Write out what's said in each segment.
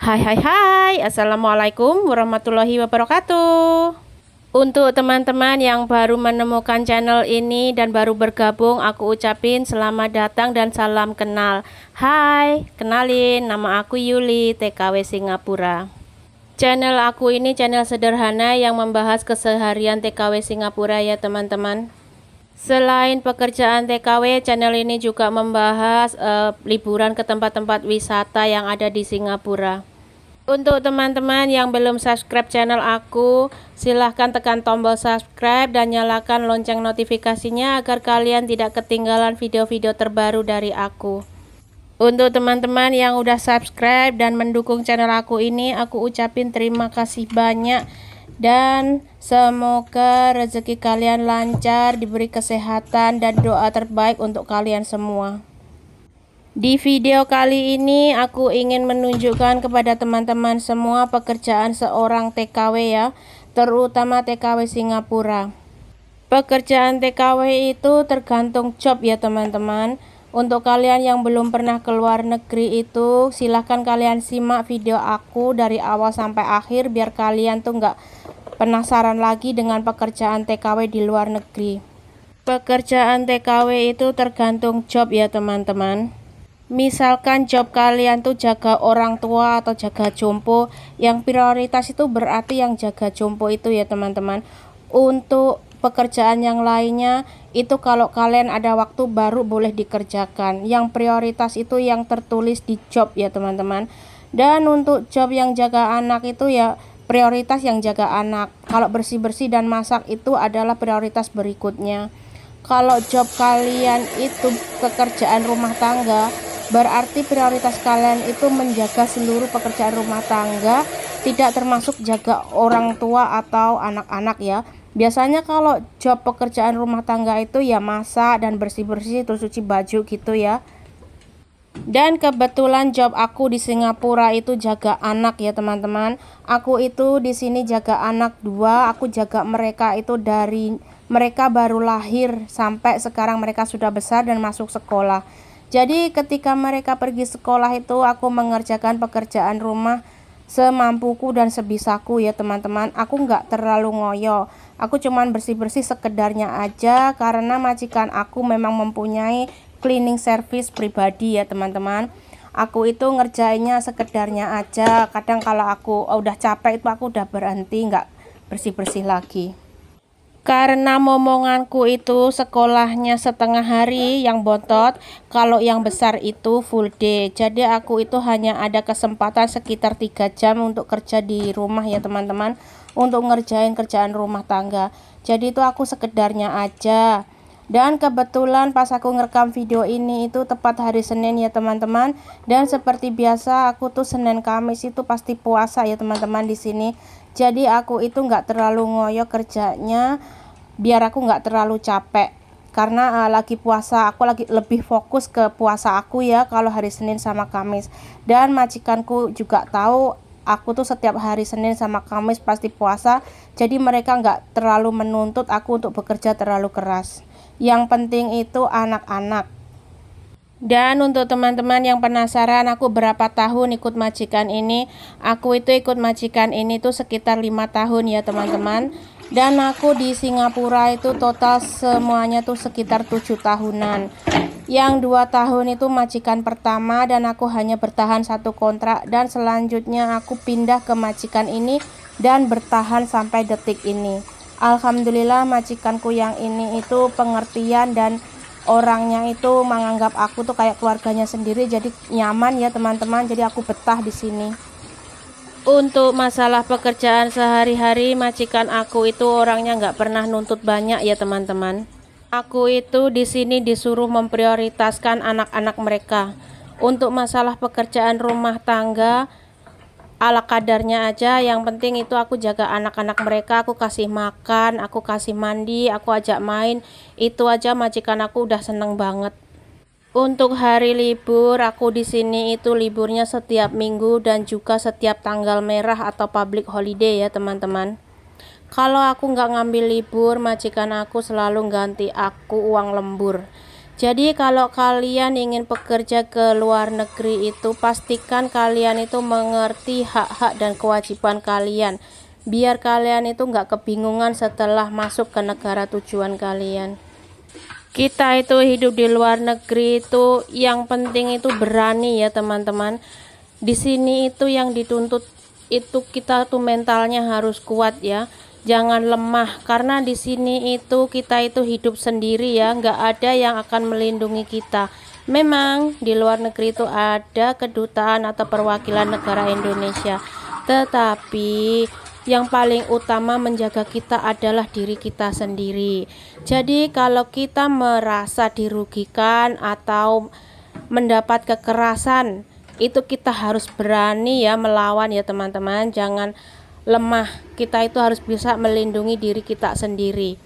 Hai hai hai, Assalamualaikum warahmatullahi wabarakatuh. Untuk teman-teman yang baru menemukan channel ini dan baru bergabung, aku ucapin selamat datang dan salam kenal. Hai, kenalin, nama aku Yuli, TKW Singapura. Channel aku ini channel sederhana yang membahas keseharian TKW Singapura ya teman-teman. Selain pekerjaan TKW, channel ini juga membahas liburan ke tempat-tempat wisata yang ada di Singapura. Untuk teman-teman yang belum subscribe channel aku, silahkan tekan tombol subscribe dan nyalakan lonceng notifikasinya agar kalian tidak ketinggalan video-video terbaru dari aku. Untuk teman-teman yang udah subscribe dan mendukung channel aku ini, aku ucapin terima kasih banyak dan semoga rezeki kalian lancar, diberi kesehatan dan doa terbaik untuk kalian semua. Di video kali ini aku ingin menunjukkan kepada teman-teman semua pekerjaan seorang TKW ya, terutama TKW Singapura. Pekerjaan TKW itu tergantung job ya teman-teman. Untuk kalian yang belum pernah ke luar negeri itu, silahkan kalian simak video aku dari awal sampai akhir biar kalian tuh nggak penasaran lagi dengan pekerjaan TKW di luar negeri. Pekerjaan TKW itu tergantung job ya teman-teman. Misalkan job kalian tuh jaga orang tua atau jaga jompo, yang prioritas itu berarti yang jaga jompo itu ya teman-teman. Untuk pekerjaan yang lainnya itu kalau kalian ada waktu baru boleh dikerjakan. Yang prioritas itu yang tertulis di job ya teman-teman. Dan untuk job yang jaga anak itu ya prioritas yang jaga anak. Kalau bersih-bersih dan masak itu adalah prioritas berikutnya. Kalau job kalian itu pekerjaan rumah tangga, berarti prioritas kalian itu menjaga seluruh pekerjaan rumah tangga, tidak termasuk jaga orang tua atau anak-anak ya. Biasanya kalau job pekerjaan rumah tangga itu ya masak dan bersih-bersih terus cuci baju gitu ya. Dan kebetulan job aku di Singapura itu jaga anak ya teman-teman. Aku itu di sini jaga anak dua, aku jaga mereka itu dari mereka baru lahir sampai sekarang mereka sudah besar dan masuk sekolah. Jadi ketika mereka pergi sekolah itu aku mengerjakan pekerjaan rumah semampuku dan sebisaku ya teman-teman. Aku nggak terlalu ngoyo, aku cuman bersih-bersih sekedarnya aja karena majikan aku memang mempunyai cleaning service pribadi ya teman-teman. Aku itu ngerjainnya sekedarnya aja. Kadang kalau aku udah capek itu aku udah berhenti, nggak bersih-bersih lagi. Karena momonganku itu sekolahnya setengah hari yang bontot, kalau yang besar itu full day. Jadi aku itu hanya ada kesempatan sekitar 3 jam untuk kerja di rumah ya teman-teman, untuk ngerjain kerjaan rumah tangga. Jadi itu aku sekedarnya aja. Dan kebetulan pas aku ngerekam video ini itu tepat hari Senin ya teman-teman. Dan seperti biasa aku tuh Senin Kamis itu pasti puasa ya teman-teman di sini. Jadi aku itu nggak terlalu ngoyo kerjanya biar aku nggak terlalu capek. Karena lagi puasa, aku lagi lebih fokus ke puasa aku ya kalau hari Senin sama Kamis. Dan majikanku juga tahu aku tuh setiap hari Senin sama Kamis pasti puasa. Jadi mereka nggak terlalu menuntut aku untuk bekerja terlalu keras. Yang penting itu anak-anak. Dan untuk teman-teman yang penasaran aku berapa tahun ikut majikan ini, aku itu ikut majikan ini tuh sekitar 5 tahun ya teman-teman. Dan aku di Singapura itu total semuanya tuh sekitar 7 tahunan. Yang 2 tahun itu majikan pertama dan aku hanya bertahan 1 kontrak, dan selanjutnya aku pindah ke majikan ini dan bertahan sampai detik ini. Alhamdulillah majikanku yang ini itu pengertian dan orangnya itu menganggap aku tuh kayak keluarganya sendiri, jadi nyaman ya teman-teman. Jadi aku betah di sini. Untuk masalah pekerjaan sehari-hari, majikan aku itu orangnya nggak pernah nuntut banyak ya teman-teman. Aku itu di sini disuruh memprioritaskan anak-anak mereka. Untuk masalah pekerjaan rumah tangga ala kadarnya aja, yang penting itu aku jaga anak-anak mereka, aku kasih makan, aku kasih mandi, aku ajak main, itu aja majikan aku udah seneng banget. Untuk hari libur aku di sini itu liburnya setiap minggu dan juga setiap tanggal merah atau public holiday ya teman-teman. Kalau aku nggak ngambil libur, majikan aku selalu ganti aku uang lembur. Jadi kalau kalian ingin bekerja ke luar negeri itu pastikan kalian itu mengerti hak-hak dan kewajiban kalian, biar kalian itu nggak kebingungan setelah masuk ke negara tujuan kalian. Kita itu hidup di luar negeri itu yang penting itu berani ya teman-teman. Di sini itu yang dituntut itu kita tuh mentalnya harus kuat ya. Jangan lemah karena di sini itu kita itu hidup sendiri ya, nggak ada yang akan melindungi kita. Memang di luar negeri itu ada kedutaan atau perwakilan negara Indonesia, tetapi yang paling utama menjaga kita adalah diri kita sendiri. Jadi kalau kita merasa dirugikan atau mendapat kekerasan, itu kita harus berani ya melawan ya teman-teman. Jangan lemah, kita itu harus bisa melindungi diri kita sendiri.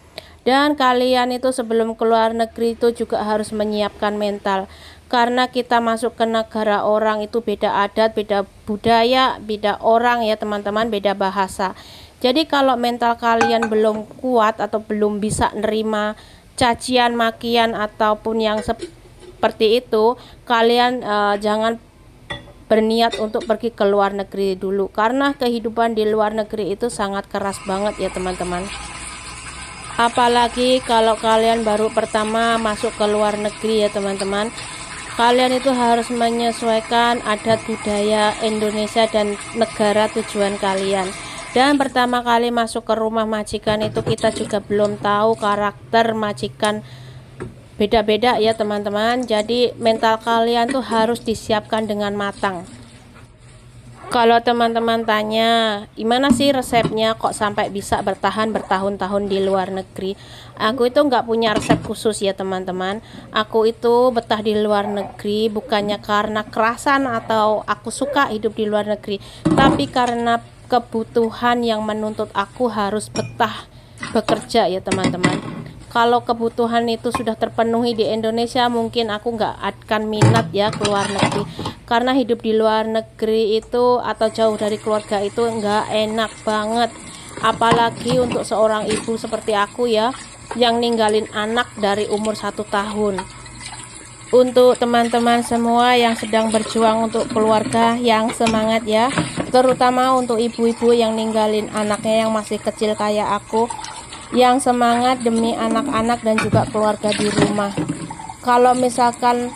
Dan kalian itu sebelum keluar negeri itu juga harus menyiapkan mental, karena kita masuk ke negara orang itu beda adat, beda budaya, beda orang ya teman-teman, beda bahasa. Jadi kalau mental kalian belum kuat atau belum bisa nerima cacian, makian ataupun yang seperti itu, kalian jangan berniat untuk pergi ke luar negeri dulu, karena kehidupan di luar negeri itu sangat keras banget ya teman-teman. Apalagi kalau kalian baru pertama masuk ke luar negeri ya teman-teman, kalian itu harus menyesuaikan adat budaya Indonesia dan negara tujuan kalian. Dan pertama kali masuk ke rumah majikan itu kita juga belum tahu karakter majikan, beda-beda ya teman-teman. Jadi mental kalian tuh harus disiapkan dengan matang. Kalau teman-teman tanya gimana sih resepnya kok sampai bisa bertahan bertahun-tahun di luar negeri, aku itu nggak punya resep khusus ya teman-teman. Aku itu betah di luar negeri bukannya karena kerasan atau aku suka hidup di luar negeri, tapi karena kebutuhan yang menuntut aku harus betah bekerja ya teman-teman. Kalau kebutuhan itu sudah terpenuhi di Indonesia, mungkin aku nggak akan minat ya keluar negeri, karena hidup di luar negeri itu atau jauh dari keluarga itu nggak enak banget, apalagi untuk seorang ibu seperti aku ya, yang ninggalin anak dari umur 1 tahun. Untuk teman-teman semua yang sedang berjuang untuk keluarga, yang semangat ya, terutama untuk ibu-ibu yang ninggalin anaknya yang masih kecil kayak aku, yang semangat demi anak-anak dan juga keluarga di rumah. Kalau misalkan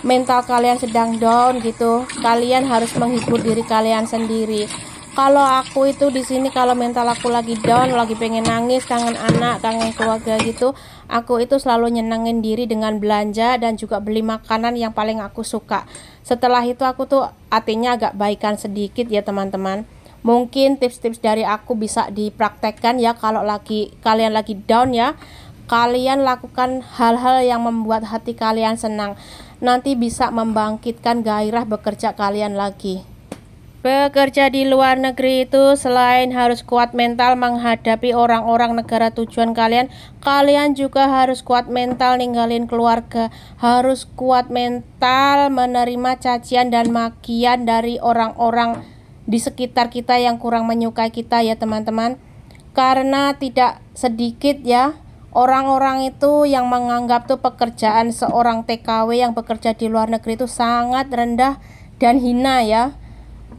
mental kalian sedang down gitu, kalian harus menghibur diri kalian sendiri. Kalau aku itu di sini kalau mental aku lagi down, lagi pengen nangis, kangen anak, kangen keluarga gitu, aku itu selalu nyenengin diri dengan belanja dan juga beli makanan yang paling aku suka. Setelah itu aku tuh hatinya agak baikan sedikit ya teman-teman. Mungkin tips-tips dari aku bisa dipraktekkan ya kalau kalian lagi down ya. Kalian lakukan hal-hal yang membuat hati kalian senang. Nanti bisa membangkitkan gairah bekerja kalian lagi. Bekerja di luar negeri itu selain harus kuat mental menghadapi orang-orang negara tujuan kalian, kalian juga harus kuat mental ninggalin keluarga, harus kuat mental menerima cacian dan makian dari orang-orang di sekitar kita yang kurang menyukai kita ya teman-teman. Karena tidak sedikit ya orang-orang itu yang menganggap tuh pekerjaan seorang TKW yang bekerja di luar negeri itu sangat rendah dan hina ya.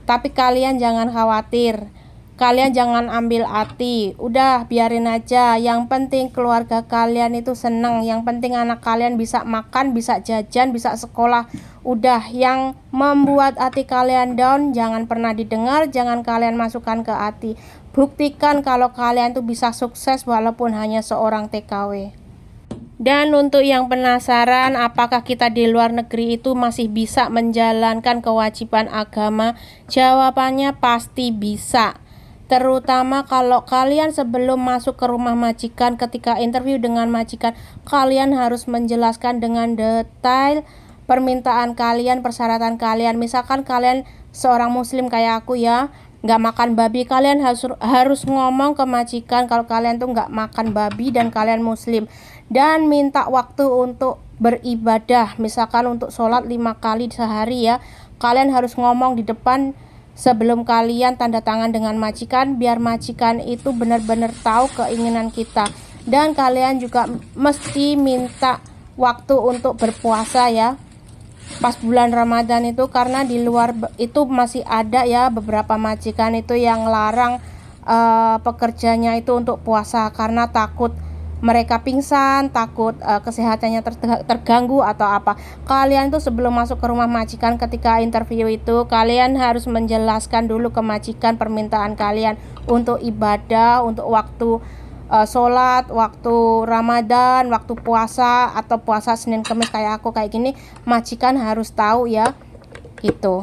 Tapi kalian jangan khawatir, kalian jangan ambil hati, udah biarin aja. Yang penting keluarga kalian itu senang, yang penting anak kalian bisa makan, bisa jajan, bisa sekolah. Udah, yang membuat hati kalian down jangan pernah didengar, jangan kalian masukkan ke hati. Buktikan kalau kalian tuh bisa sukses walaupun hanya seorang TKW. Dan untuk yang penasaran apakah kita di luar negeri itu masih bisa menjalankan kewajiban agama, jawabannya pasti bisa. Terutama kalau kalian sebelum masuk ke rumah majikan, ketika interview dengan majikan, kalian harus menjelaskan dengan detail permintaan kalian, persyaratan kalian. Misalkan kalian seorang muslim kayak aku ya, nggak makan babi, kalian harus ngomong ke majikan kalau kalian tuh nggak makan babi dan kalian muslim, dan minta waktu untuk beribadah. Misalkan untuk sholat 5 kali sehari ya, kalian harus ngomong di depan sebelum kalian tanda tangan dengan majikan, biar majikan itu benar-benar tahu keinginan kita. Dan kalian juga mesti minta waktu untuk berpuasa ya, pas bulan Ramadan itu, karena di luar itu masih ada ya beberapa majikan itu yang larang pekerjanya itu untuk puasa karena takut mereka pingsan, takut kesehatannya terganggu atau apa. Kalian tuh sebelum masuk ke rumah majikan ketika interview itu, kalian harus menjelaskan dulu ke majikan permintaan kalian untuk ibadah, untuk waktu sholat, waktu Ramadan, waktu puasa atau puasa Senin Kamis kayak aku kayak gini. Majikan harus tahu ya gitu.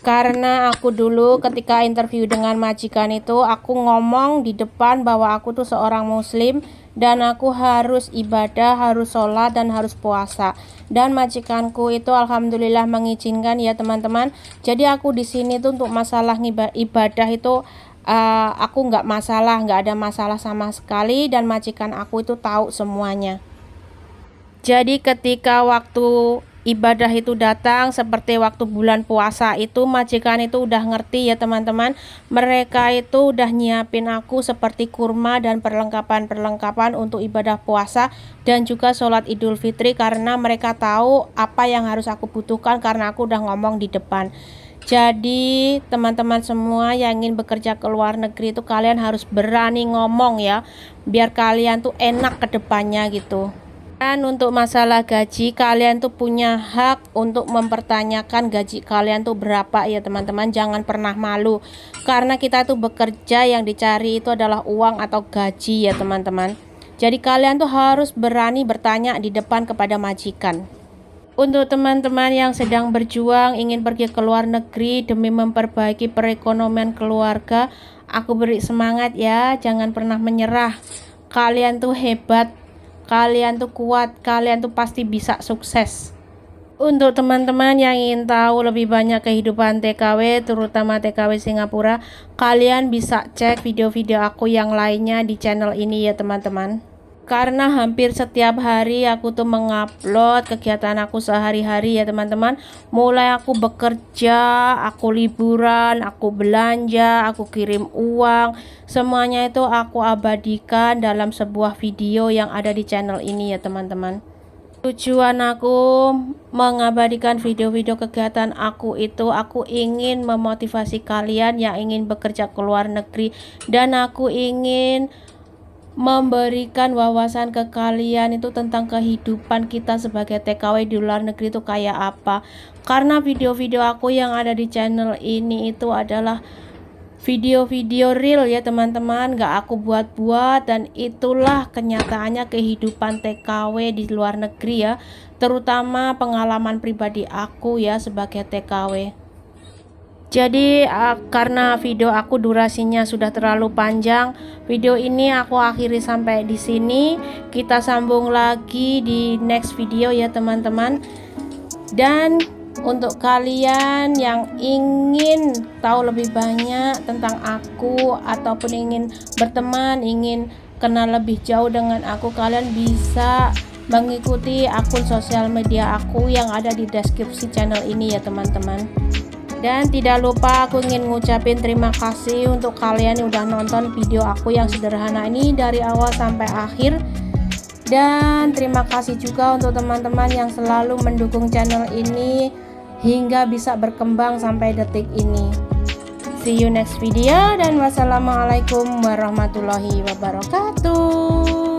Karena aku dulu ketika interview dengan majikan itu, aku ngomong di depan bahwa aku tuh seorang muslim dan aku harus ibadah, harus sholat dan harus puasa. Dan majikanku itu alhamdulillah mengizinkan ya teman-teman. Jadi aku di sini tuh untuk masalah ibadah itu aku nggak ada masalah sama sekali, dan majikan aku itu tahu semuanya. Jadi ketika waktu ibadah itu datang seperti waktu bulan puasa itu, majikan itu udah ngerti ya teman-teman. Mereka itu udah nyiapin aku seperti kurma dan perlengkapan-perlengkapan untuk ibadah puasa dan juga sholat Idul Fitri, karena mereka tahu apa yang harus aku butuhkan karena aku udah ngomong di depan. Jadi teman-teman semua yang ingin bekerja ke luar negeri itu kalian harus berani ngomong ya, biar kalian tuh enak ke depannya gitu. Dan untuk masalah gaji, kalian tuh punya hak untuk mempertanyakan gaji kalian tuh berapa ya teman-teman. Jangan pernah malu, karena kita tuh bekerja yang dicari itu adalah uang atau gaji ya teman-teman. Jadi kalian tuh harus berani bertanya di depan kepada majikan. Untuk teman-teman yang sedang berjuang ingin pergi ke luar negeri demi memperbaiki perekonomian keluarga, aku beri semangat ya, jangan pernah menyerah. Kalian tuh hebat, kalian tuh kuat, kalian tuh pasti bisa sukses. Untuk teman-teman yang ingin tahu lebih banyak kehidupan TKW, terutama TKW Singapura, kalian bisa cek video-video aku yang lainnya di channel ini ya teman-teman. Karena hampir setiap hari aku tuh mengupload kegiatan aku sehari-hari ya teman-teman. Mulai aku bekerja, aku liburan, aku belanja, aku kirim uang, semuanya itu aku abadikan dalam sebuah video yang ada di channel ini ya teman-teman. Tujuan aku mengabadikan video-video kegiatan aku itu, aku ingin memotivasi kalian yang ingin bekerja ke luar negeri, dan aku ingin memberikan wawasan ke kalian itu tentang kehidupan kita sebagai TKW di luar negeri itu kayak apa. Karena video-video aku yang ada di channel ini itu adalah video-video real ya teman-teman, gak aku buat-buat, dan itulah kenyataannya kehidupan TKW di luar negeri ya, terutama pengalaman pribadi aku ya sebagai TKW. Jadi karena video aku durasinya sudah terlalu panjang, video ini aku akhiri sampai di sini. Kita sambung lagi di next video ya teman-teman. Dan untuk kalian yang ingin tahu lebih banyak tentang aku ataupun ingin berteman, ingin kenal lebih jauh dengan aku, kalian bisa mengikuti akun sosial media aku yang ada di deskripsi channel ini ya teman-teman. Dan tidak lupa aku ingin ngucapin terima kasih untuk kalian yang udah nonton video aku yang sederhana ini dari awal sampai akhir. Dan terima kasih juga untuk teman-teman yang selalu mendukung channel ini hingga bisa berkembang sampai detik ini. See you next video dan wassalamualaikum warahmatullahi wabarakatuh.